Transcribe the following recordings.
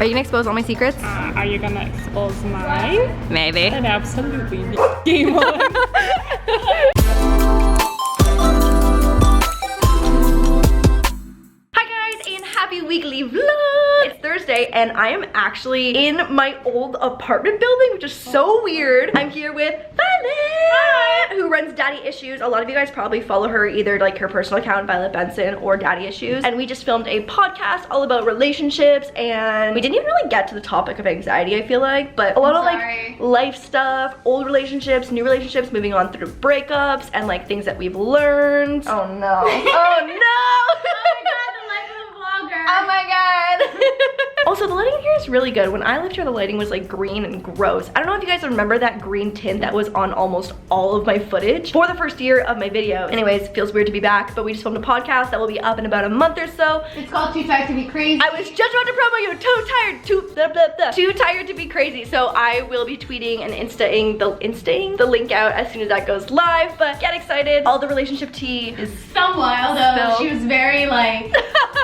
Are you gonna expose all my secrets? Are you gonna expose mine? Maybe. And absolutely game on. Happy weekly vlog! It's Thursday and I am actually in my old apartment building, which is so weird. I'm here with Violet, who runs Daddy Issues. A lot of you guys probably follow her, either like her personal account, Violet Benson, or Daddy Issues. And we just filmed a podcast all about relationships, and we didn't even really get to the topic of anxiety, I feel like, but a lot of like life stuff, old relationships, new relationships, moving on through breakups, and like things that we've learned. Oh no. Oh no! Oh my god. Also, the lighting here is really good. When I lived here, the lighting was like green and gross. I don't know if you guys remember that green tint that was on almost all of my footage for the first year of my video. Anyways, feels weird to be back, but we just filmed a podcast that will be up in about a month or so. It's called Too Tired to Be Crazy. I was just about to promo you. Too tired to be crazy. So I will be tweeting and instaing the link out as soon as that goes live. But get excited. All the relationship tea is somewhat, although she was very like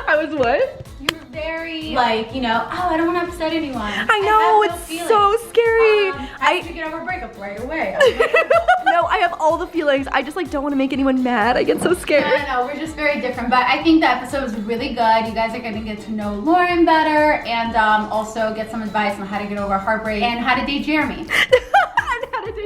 I was what? You were very like, you know, oh, I don't want to upset anyone. I know, it's so scary. I have to get over a breakup right away. No, I have all the feelings. I just like don't want to make anyone mad. I get so scared. No, we're just very different. But I think the episode was really good. You guys are gonna get to know Lauren better, and also get some advice on how to get over heartbreak and how to date Jeremy.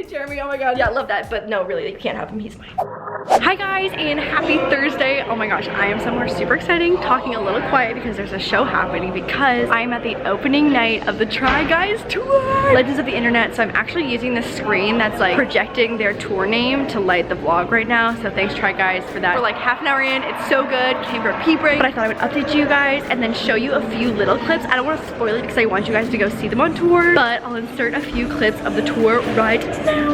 Jeremy, oh my god. Yeah, I love that, but no, really, you can't have him, he's mine. Hi guys, and happy Thursday. Oh my gosh, I am somewhere super exciting, talking a little quiet because there's a show happening, because I'm at the opening night of the Try Guys tour, Legends of the Internet. So I'm actually using the screen that's like projecting their tour name to light the vlog right now. So thanks Try Guys for that. We're like half an hour in, it's so good, came for a pee break, but I thought I would update you guys and then show you a few little clips. I don't want to spoil it because I want you guys to go see them on tour, but I'll insert a few clips of the tour right now.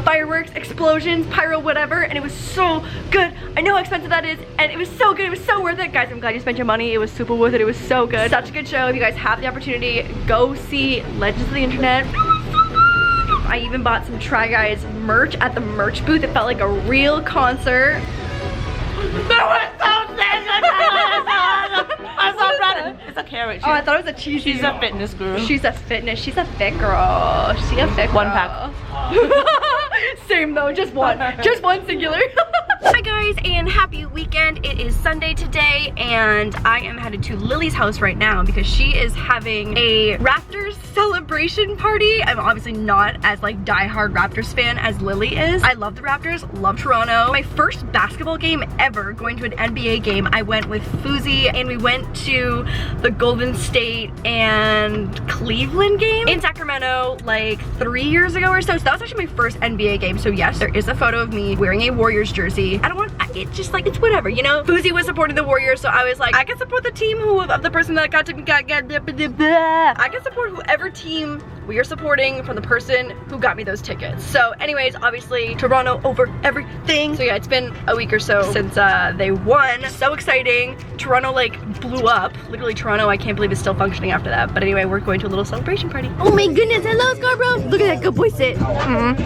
Fireworks, explosions, pyro, whatever, and it was so good. I know how expensive that is, and it was so good. It was so worth it. Guys, I'm glad you spent your money. It was super worth it. It was so good. Such a good show. If you guys have the opportunity, go see Legends of the Internet. I even bought some Try Guys merch at the merch booth. It felt like a real concert. That was so sick. I'm so proud. It's a carrot. Oh, I thought it was a cheese. She's a fitness guru. She's a fit girl. She a fit girl. One pack. Same though, just one singular. Hi guys, and happy weekend. It is Sunday today, and I am headed to Lily's house right now because she is having a Raptors celebration party. I'm obviously not as like diehard Raptors fan as Lily is. I love the Raptors, love Toronto. My first basketball game ever, going to an NBA game, I went with Fuzi, and we went to the Golden State and Cleveland game in Sacramento like 3 years ago or so. So that was actually my first NBA game. So yes, there is a photo of me wearing a Warriors jersey. I don't want, it's just like, it's whatever, you know? Fuzi was supporting the Warriors, so I was like, I can support the team of the person that got to I can support whoever team we are supporting from the person who got me those tickets. So anyways, obviously Toronto over everything. So yeah, it's been a week or so since they won. So exciting. Toronto like blew up. Literally Toronto, I can't believe it's still functioning after that. But anyway, we're going to a little celebration party. Oh my goodness, hello Scarborough. Look at that good boy sit. I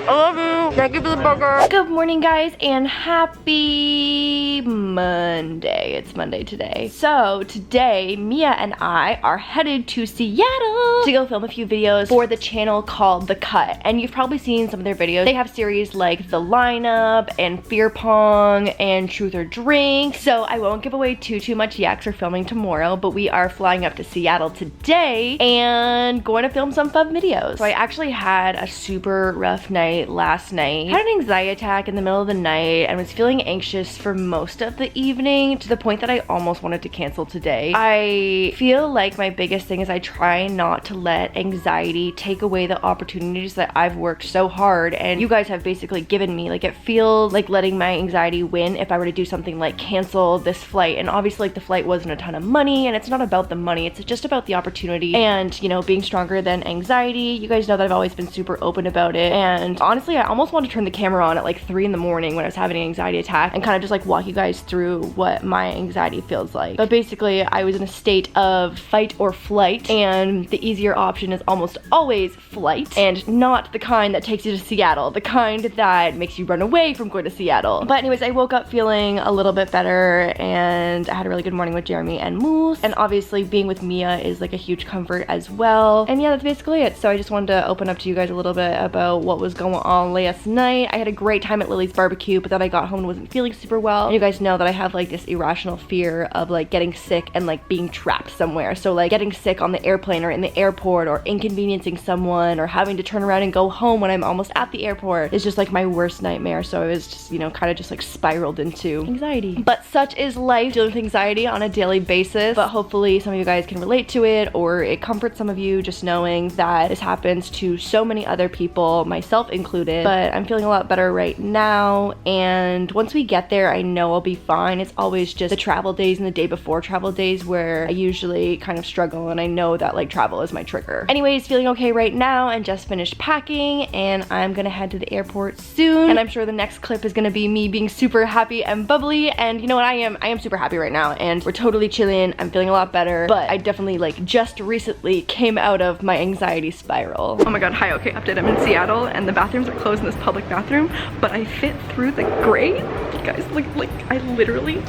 love you. Thank you for the burger. Good morning, guys, and happy Monday. It's Monday today. So today, Mia and I are headed to Seattle to go film a few videos for the channel called The Cut. And you've probably seen some of their videos. They have series like The Lineup and Fear Pong and Truth or Drink. So I won't give away too much yet because we're filming tomorrow, but we are flying up to Seattle today and going to film some fun videos. So I actually had a super rough night last night night. I had an anxiety attack in the middle of the night and was feeling anxious for most of the evening to the point that I almost wanted to cancel today. I feel like my biggest thing is I try not to let anxiety take away the opportunities that I've worked so hard and you guys have basically given me. Like, it feels like letting my anxiety win if I were to do something like cancel this flight. And obviously, like, the flight wasn't a ton of money, and it's not about the money, it's just about the opportunity and, you know, being stronger than anxiety. You guys know that I've always been super open about it, and honestly, I almost wanted to turn the camera on at like 3 in the morning when I was having an anxiety attack and kind of just like walk you guys through what my anxiety feels like. But basically, I was in a state of fight or flight, and the easier option is almost always flight, and not the kind that takes you to Seattle, the kind that makes you run away from going to Seattle. But anyways, I woke up feeling a little bit better, and I had a really good morning with Jeremy and Moose, and obviously being with Mia is like a huge comfort as well. And yeah, that's basically it. So I just wanted to open up to you guys a little bit about what was going on last night. I had a great time at Lily's barbecue, but then I got home and wasn't feeling super well. And you guys know that I have like this irrational fear of like getting sick and like being trapped somewhere. So like getting sick on the airplane or in the airport or inconveniencing someone or having to turn around and go home when I'm almost at the airport is just like my worst nightmare. So I was just, you know, kind of just like spiraled into anxiety. But such is life, dealing with anxiety on a daily basis. But hopefully some of you guys can relate to it, or it comforts some of you just knowing that this happens to so many other people, myself included. But I'm feeling a lot better right now, and once we get there, I know I'll be fine. It's always just the travel days and the day before travel days where I usually kind of struggle, and I know that like travel is my trigger. Anyways, feeling okay right now and just finished packing, and I'm gonna head to the airport soon, and I'm sure the next clip is gonna be me being super happy and bubbly. And you know what, I am super happy right now, and we're totally chilling. I'm feeling a lot better, but I definitely like just recently came out of my anxiety spiral. Oh my god, hi, okay, update. I'm in Seattle and the bathrooms are closed in this public bathroom, but I fit through the grate. Guys, like I literally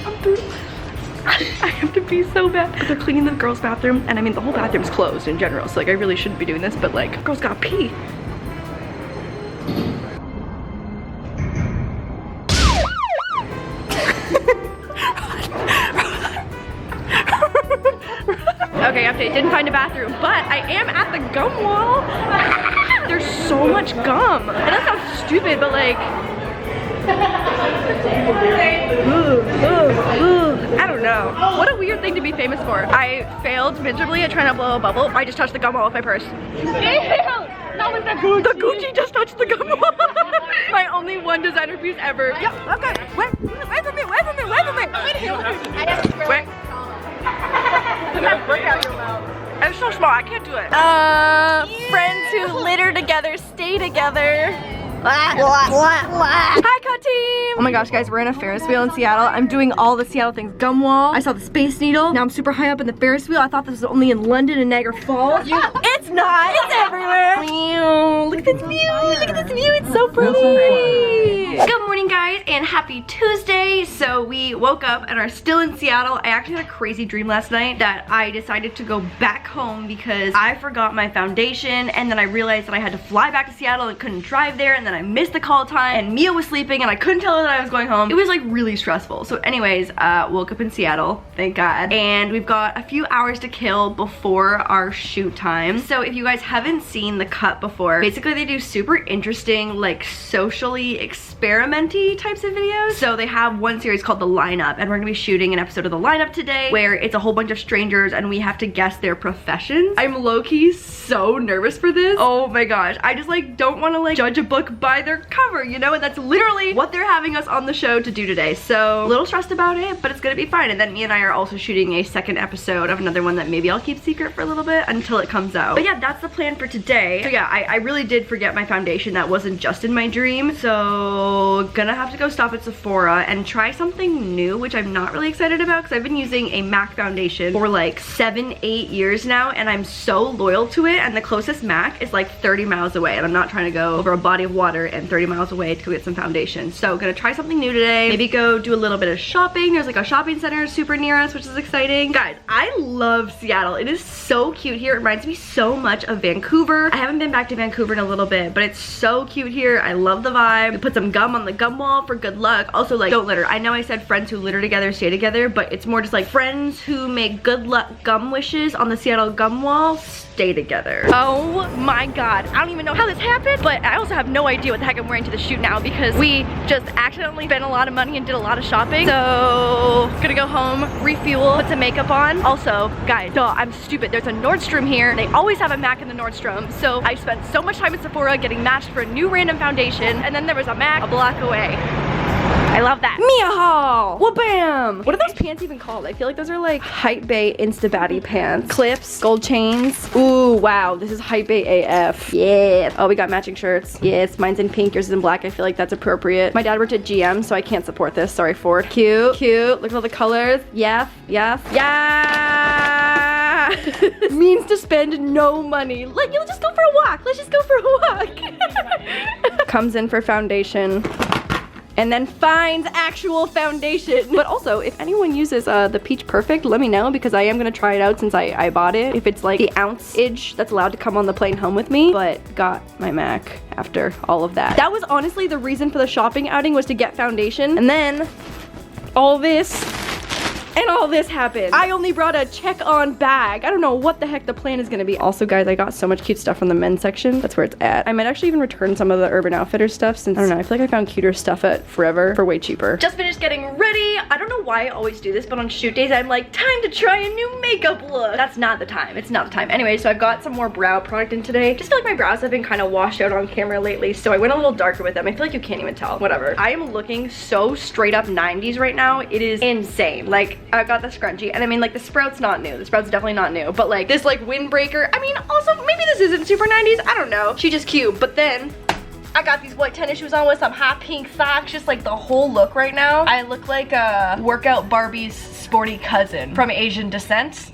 I'm through. I have to pee so bad. But they're cleaning the girls' bathroom, and I mean the whole bathroom's closed in general, so like I really shouldn't be doing this, but like girls gotta pee. Okay, update, didn't find a bathroom, but I am at the gum wall. There's so much gum. And that sounds stupid, but like, I don't know. What a weird thing to be famous for. I failed miserably at trying to blow a bubble. I just touched the gum wall with my purse. That was the Gucci. The Gucci just touched the gum wall. My only one designer piece ever. Yeah, okay. Wait for me. Wait. I'm so small, I can't do it. Friends who litter together stay together. Hi, cut team! Oh my gosh, guys, we're in a Ferris wheel in Seattle. I'm doing all the Seattle things. Gum wall. I saw the Space Needle. Now I'm super high up in the Ferris wheel. I thought this was only in London and Niagara Falls. It's not. It's everywhere. Look at this view. Look at this view. It's so pretty. Good morning, guys, and happy Tuesday. So we woke up and are still in Seattle. I actually had a crazy dream last night that I decided to go back home because I forgot my foundation, and then I realized that I had to fly back to Seattle and couldn't drive there, and then I missed the call time, and Mia was sleeping, and I couldn't tell her that I was going home. It was like really stressful. So anyways, woke up in Seattle, thank God, and we've got a few hours to kill before our shoot time. So if you guys haven't seen The Cut before, basically they do super interesting, like socially experimenty types of videos. So they have one series called The Lineup, and we're gonna be shooting an episode of The Lineup today where it's a whole bunch of strangers and we have to guess their professions. I'm low-key so nervous for this. Oh my gosh, I just like don't want to like judge a book by their cover, you know, and that's literally what they're having us on the show to do today. So a little stressed about it, but it's gonna be fine. And then me and I are also shooting a second episode of another one that maybe I'll keep secret for a little bit until it comes out. But yeah, that's the plan for today. So yeah, I really did forget my foundation. That wasn't just in my dream. So gonna have to go stop at Sephora and try something new, which I'm not really excited about because I've been using a MAC foundation for like 7-8 years now, and I'm so loyal to it, and the closest MAC is like 30 miles away, and I'm not trying to go over a body of water and 30 miles away to go get some foundation. So gonna try something new today, maybe go do a little bit of shopping. There's like a shopping center super near us, which is exciting. Guys, I love Seattle. It is so cute here. It reminds me so much of Vancouver. I haven't been back to Vancouver in a little bit, but it's so cute here. I love the vibe. We put some gum on the gum wall for good luck. Also, like, don't litter. I know I said friends who litter together stay together, but it's more just like friends who make good luck gum wishes on the Seattle gum wall stay together. Oh my god, I don't even know how this happened, but I also have no idea what the heck I'm wearing to the shoot now because we just accidentally spent a lot of money and did a lot of shopping. So gonna go home, refuel, put some makeup on. Also, guys, duh, I'm stupid. There's a Nordstrom here. They always have a MAC in the Nordstrom. So I spent so much time in Sephora getting matched for a new random foundation, and then there was a MAC a block away. I love that. Mia haul! Wha-bam! What are those pants even called? I feel like those are like Hype Bay Insta Baddie pants. Clips, gold chains. Ooh, wow, this is Hype Bay AF. Yeah. Oh, we got matching shirts. Yes, mine's in pink, yours is in black. I feel like that's appropriate. My dad worked at GM, so I can't support this. Sorry, Ford. Cute, cute. Look at all the colors. Yes, yes, yeah! Means to spend no money. Like, you'll just go for a walk. Let's just go for a walk. Comes in for foundation. And then finds actual foundation. But also, if anyone uses the Peach Perfect, let me know because I am gonna try it out since I bought it. If it's like the ounce-age that's allowed to come on the plane home with me, but got my MAC after all of that. That was honestly the reason for the shopping outing was to get foundation. And then all this and all this happened. I only brought a check-on bag. I don't know what the heck the plan is gonna be. Also, guys, I got so much cute stuff from the men's section. That's where it's at. I might actually even return some of the Urban Outfitters stuff since, I don't know, I feel like I found cuter stuff at Forever for way cheaper. Just finished getting ready. I don't know why I always do this, but on shoot days, I'm like, time to try a new makeup look. That's not the time. It's not the time. Anyway, so I've got some more brow product in today. Just feel like my brows have been kind of washed out on camera lately, so I went a little darker with them. I feel like you can't even tell. Whatever. I am looking so straight up 90s right now. It is insane. Like, I got the scrunchie. And I mean, like, the sprout's not new. The sprout's definitely not new. But like, this like windbreaker, I mean, also, maybe this isn't super 90s. I don't know. She's just cute. But then I got these white tennis shoes on with some hot pink socks. Just like the whole look right now. I look like a workout Barbie's sporty cousin from Asian descent.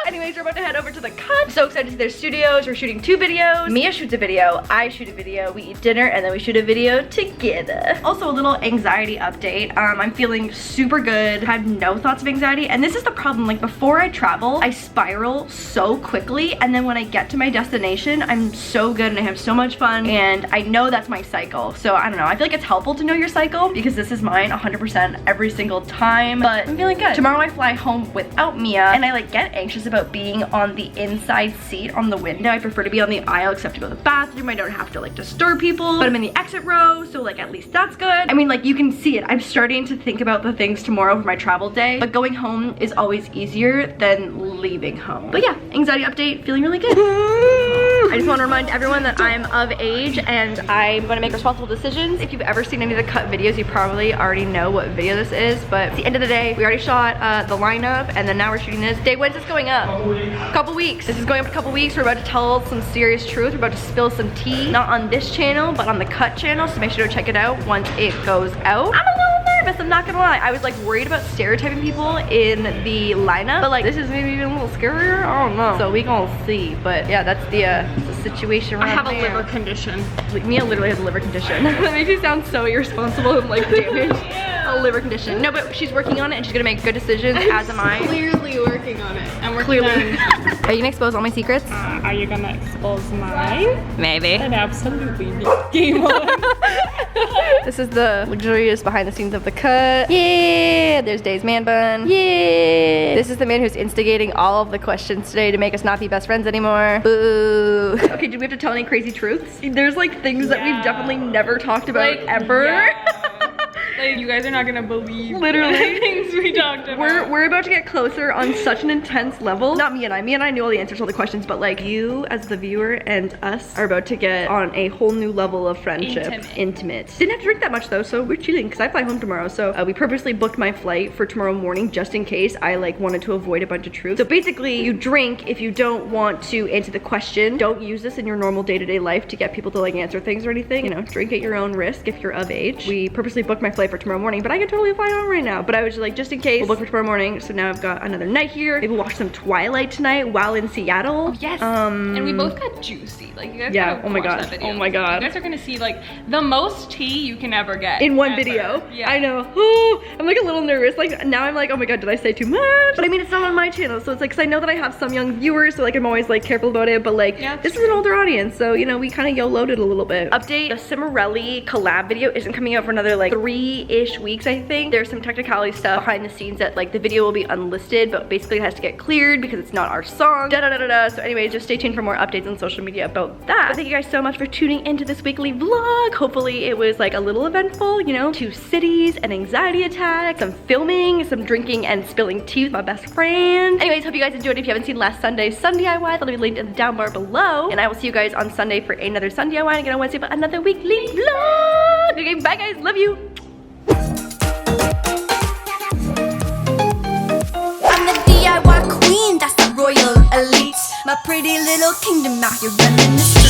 Anyways, we're about to head over to the cut. So excited to see their studios. We're shooting 2 videos. Mia shoots a video, I shoot a video, we eat dinner, and then we shoot a video together. Also, a little anxiety update. I'm feeling super good. I have no thoughts of anxiety, and this is the problem. Like, before I travel, I spiral so quickly, and then when I get to my destination, I'm so good and I have so much fun, and I know that's my cycle. So I don't know. I feel like it's helpful to know your cycle because this is mine 100% every single time, but I'm feeling good. Tomorrow I fly home without Mia, and I like get anxious about being on the inside seat on the window. I prefer to be on the aisle except to go to the bathroom. I don't have to like disturb people, but I'm in the exit row, so like at least that's good. I mean, like, you can see it. I'm starting to think about the things tomorrow for my travel day, but going home is always easier than leaving home. But yeah, anxiety update, feeling really good. I just want to remind everyone that I'm of age and I'm going to make responsible decisions. If you've ever seen any of the cut videos, you probably already know what video this is, but at the end of the day, we already shot the lineup, and then now we're shooting this. When's this going up? Couple weeks. This is going up a couple weeks. We're about to tell some serious truth. We're about to spill some tea, not on this channel, but on the cut channel, so make sure to check it out once it goes out. I'm a little nervous, I'm not gonna lie. I was like worried about stereotyping people in the lineup, but like this is maybe even a little scarier. I don't know. So we gonna see. But yeah, that's the situation right I have there. a liver condition. Mia literally has a liver condition. That makes you sound so irresponsible and like damaged. A liver condition. No, but she's working on it and she's gonna make good decisions, as am I. Clearly working on it. And we're Clearly. Are you gonna expose all my secrets? Are you gonna expose mine? Maybe. And absolutely game on. This is the luxurious behind the scenes of the cut. Yeah, there's Dave's man bun. Yeah. This is the man who's instigating all of the questions today to make us not be best friends anymore. Boo. Okay, do we have to tell any crazy truths? There's like things that we've definitely never talked about ever. Yeah. Like, you guys are not gonna believe literally things we talked about. We're about to get closer on such an intense level. Not me and I. Me and I knew all the answers to all the questions, but like you as the viewer and us are about to get on a whole new level of friendship. Intimate. Didn't have to drink that much though, so we're chilling because I fly home tomorrow. So we purposely booked my flight for tomorrow morning just in case I like wanted to avoid a bunch of truths. So basically, you drink if you don't want to answer the question. Don't use this in your normal day-to-day life to get people to like answer things or anything. You know, drink at your own risk if you're of age. We purposely booked my flight for tomorrow morning, but I could totally fly home right now. But I was like, just in case, we'll book for tomorrow morning. So now I've got another night here. Maybe watch some Twilight tonight while in Seattle. Oh, yes. And we both got juicy. Like, you guys gotta oh my watch god. that video. Oh my god. You guys are gonna see like the most tea you can ever get in one ever. video. Yeah. I know. Oh, I'm like a little nervous. Like now I'm like, oh my god, did I say too much? But I mean, it's not on my channel, so it's like, cause I know that I have some young viewers, so like I'm always like careful about it. But like, this is an older audience, so you know, we kind of YOLO'd it a little bit. Update: the Cimarelli collab video isn't coming out for another like 3 3-ish weeks, I think. There's some technicality stuff behind the scenes that like the video will be unlisted, but basically it has to get cleared because it's not our song. So anyways, just stay tuned for more updates on social media about that. But thank you guys so much for tuning into this weekly vlog. Hopefully it was like a little eventful, you know, 2 cities, an anxiety attack, some filming, some drinking and spilling tea with my best friend. Anyways, hope you guys enjoyed. If you haven't seen last Sunday's DIY, that'll be linked in the down bar below. And I will see you guys on Sunday for another DIY and again on Wednesday for another weekly vlog. Okay, bye guys, love you. I'm the DIY queen, that's the royal elite. My pretty little kingdom out here running the streets.